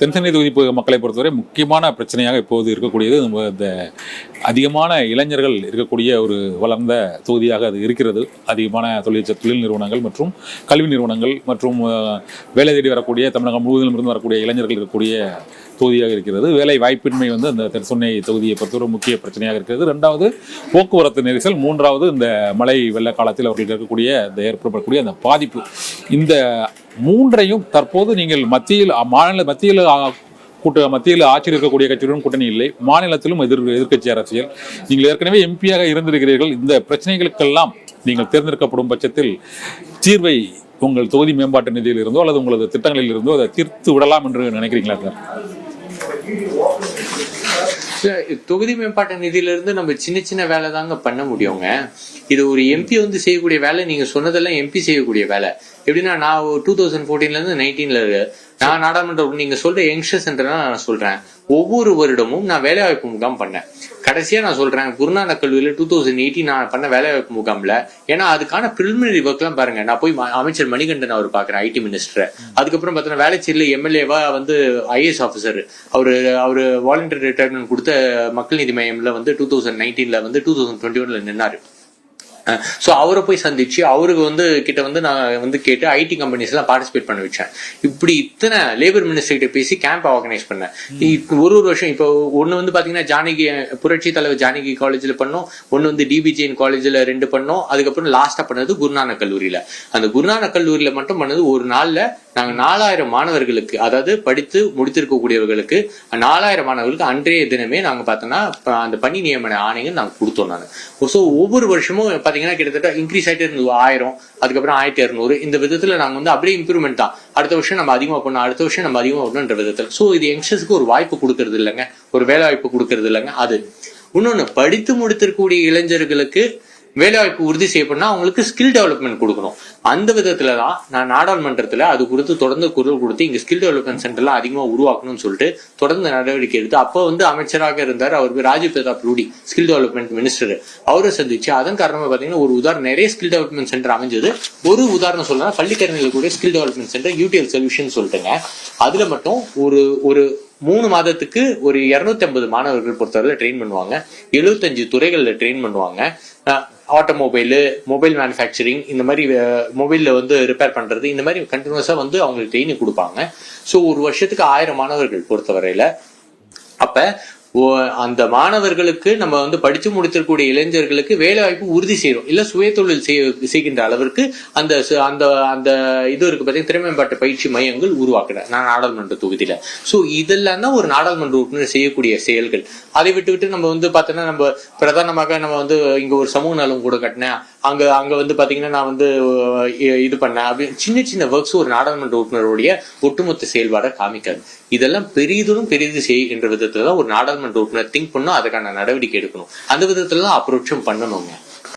தென்சென்னை தொகுதி மக்களை பொறுத்தவரை முக்கியமான பிரச்சனையாக இப்போது இருக்கக்கூடியது இந்த அதிகமான இளைஞர்கள் இருக்கக்கூடிய ஒரு வளர்ந்த தொகுதியாக அது இருக்கிறது. அதிகமான தொழில் நிறுவனங்கள் மற்றும் கல்வி நிறுவனங்கள் மற்றும் வேலை தேடி வரக்கூடிய தமிழகம் முழுவதிலும் இருந்து வரக்கூடிய இளைஞர்கள் இருக்கக்கூடிய தொகுதியாக இருக்கிறது. வேலை வாய்ப்பின்மை அந்த தென்சென்னை தொகுதியை பொறுத்தவரை முக்கிய பிரச்சனையாக இருக்கிறது. ரெண்டாவது போக்குவரத்து நெரிசல், மூன்றாவது இந்த மழை வெள்ள காலத்தில் அவர்களுக்கு இருக்கக்கூடிய இந்த ஏற்படக்கூடிய அந்த பாதிப்பு. இந்த மூன்றையும் தற்போது நீங்கள் மத்தியில் ஆட்சியில் இருக்கக்கூடிய கட்சியுடன் கூட்டணி இல்லை, மாநிலத்திலும் எதிர்க்கட்சி அரசியல். நீங்கள் ஏற்கனவே எம்பியாக இருந்திருக்கிறீர்கள். இந்த பிரச்சனைகளுக்கெல்லாம் நீங்கள் தேர்ந்தெடுக்கப்படும் பட்சத்தில் தீர்வை உங்கள் தொகுதி மேம்பாட்டு நிதியில் இருந்தோ அல்லது உங்களது திட்டங்களில் இருந்தோ அதை தீர்த்து விடலாம் என்று நினைக்கிறீங்களா சார்? தொகுதி மேம்பாட்டு நிதியிலிருந்து நம்ம சின்ன வேலை தாங்க பண்ண முடியுங்க. இது ஒரு எம்பி செய்யக்கூடிய வேலை. நீங்க சொன்னதெல்லாம் எம்பி செய்யக்கூடிய வேலை. எப்படின்னா, நான் 2014 19 நான் நாடாளுமன்றம் நீங்க சொல்ற யங்ஸ்டர்ஸ் நான் சொல்றேன். ஒவ்வொரு வருடமும் நான் வேலைவாய்ப்பு முகாம் பண்ணேன். கடைசியா நான் சொல்றேன், குருநானக் கல்லூரியில 2018 நான் பண்ண வேலைவாய்ப்பு முகாம்ல, ஏன்னா அதுக்கான பிரிலிமினரி ஒர்க் எல்லாம் பாருங்க. நான் போய் அமைச்சர் மணிகண்டன் அவர் பாக்குறேன், ஐடி மினிஸ்டர். அதுக்கப்புறம் பார்த்தீங்கன்னா வேலைச்சேரியில எம்எல்ஏவா ஐஏஎஸ் ஆஃபீஸர் அவரு வாலண்டியர் ரிட்டையர்மெண்ட் கொடுத்த மக்கள் நீதி மையம்ல 2019 2021 நின்னாரு. ஸோ அவரை போய் சந்திச்சு அவருக்கு கிட்ட நான் கேட்டு ஐடி கம்பெனிஸ் எல்லாம் பார்ட்டிசிபேட் பண்ண வச்சேன். இப்படி இத்தனை லேபர் மினிஸ்டர் கிட்ட பேசி கேம்ப் ஆர்கனைஸ் பண்ணேன். ஒரு வருஷம் இப்போ ஒன்னு பாத்தீங்கன்னா ஜானகி புரட்சி தலைவர் ஜானகி காலேஜ்ல பண்ணோம், ஒன்னு டிபிஜேஎன் காலேஜ்ல 2 பண்ணோம். அதுக்கப்புறம் லாஸ்டா பண்ணது குருநானக் கல்லூரியில. அந்த குருநானக் கல்லூரியில மட்டும் பண்ணது ஒரு நாள்ல நாங்க 4000 மாணவர்களுக்கு, அதாவது படித்து முடித்திருக்கக்கூடியவர்களுக்கு 4000 மாணவர்களுக்கு அன்றைய தினமே நாங்க பார்த்தோம்னா அந்த பணி நியமன ஆணைகள் நாங்க கொடுத்தோம். நாங்க ஸோ ஒவ்வொரு வருஷமும் பாத்தீங்கன்னா கிட்டத்தட்ட இன்க்ரீஸ் ஆயிட்டே இருந்தது. 1000, அதுக்கப்புறம் 1200. இந்த விதத்துல நாங்க அப்படியே இம்ப்ரூவ்மெண்ட் தான். அடுத்த வருஷம் நம்ம அதிகமா பண்ணோம், அடுத்த வருஷம் நம்ம அதிகமா பண்ணணுன்ற விதத்துல. ஸோ இது யங்ஸ்டர்ஸ்க்கு ஒரு வாய்ப்பு கொடுக்கறது இல்லைங்க, ஒரு வேலை வாய்ப்பு கொடுக்கறது இல்லைங்க. அது இன்னொன்னு, படித்து முடித்திருக்கக்கூடிய இளைஞர்களுக்கு வேலைவாய்ப்பு உறுதி செய்யப்படனா அவங்களுக்கு ஸ்கில் டெவலப்மெண்ட் கொடுக்கணும். அந்த விதத்துலதான் நான் நாடாளுமன்றத்துல அது குறித்து தொடர்ந்து குரல் கொடுத்து இங்க ஸ்கில் டெவலப்மெண்ட் சென்டர்லாம் அதிகமா உருவாக்கணும்னு சொல்லிட்டு தொடர்ந்து நடவடிக்கை எடுத்து, அப்போ அமைச்சராக இருந்தார் அவர் Rajiv Pratap Rudy, skill development minister. அவரை சந்திச்சு அதன் காரணமா பாத்தீங்கன்னா ஒரு உதாரணம் நிறைய ஸ்கில் டெவலப்மெண்ட் சென்டர் அமைஞ்சது. ஒரு உதாரணம் சொல்லலாம், பள்ளிக்கரணையில கூட skill development centre UDL solution சொல்லிட்டுங்க. அதுல மட்டும் ஒரு 3 மாதத்துக்கு ஒரு 250 மாணவர்கள் பொறுத்தவரை ட்ரெயின் பண்ணுவாங்க. 75 துறைகள்ல ட்ரெயின் பண்ணுவாங்க. ஆட்டோமொபைல், மொபைல் மேனுஃபேக்சரிங், இந்த மாதிரி மொபைல்ல ரிப்பேர் பண்றது, இந்த மாதிரி கண்டினியூஸா அவங்களுக்கு ட்ரெயினிங் கொடுப்பாங்க. ஸோ ஒரு வருஷத்துக்கு 1000 மாணவர்கள் பொறுத்தவரையில. அப்ப அந்த மாணவர்களுக்கு நம்ம படிச்சு முடித்திருக்கூடிய இளைஞர்களுக்கு வேலை வாய்ப்பு உறுதி செய்யறோம், இல்ல சுய தொழில் செய்கின்ற அளவிற்கு அந்த அந்த அந்த இது இருக்கு பார்த்தீங்கன்னா திறமைப்பாட்டு பயிற்சி மையங்கள் உருவாக்குறேன் நான் நாடாளுமன்ற தொகுதியில. ஸோ இதெல்லாம் தான் ஒரு நாடாளுமன்ற உறுப்பினர் செய்யக்கூடிய செயல்கள். அதை விட்டு நம்ம பார்த்தோன்னா நம்ம பிரதானமாக நம்ம இங்க ஒரு சமூக நலம் கூட கட்டினேன், அங்க பாத்தீங்கன்னா நான் இது பண்ணேன் அப்படின்னு சின்ன ஒர்க்ஸ் ஒரு நாடாளுமன்ற உறுப்பினருடைய ஒட்டுமொத்த செயல்பாடை காமிக்காது. இதெல்லாம் பெரிது செய் என்ற விதத்துல தான் ஒரு நாடாளுமன்ற உறுப்பினர் திங்க் பண்ணும், அதுக்கான நடவடிக்கை எடுக்கணும். அந்த விதத்துல தான் அப்ரோச்சும் பண்ணணுங்க.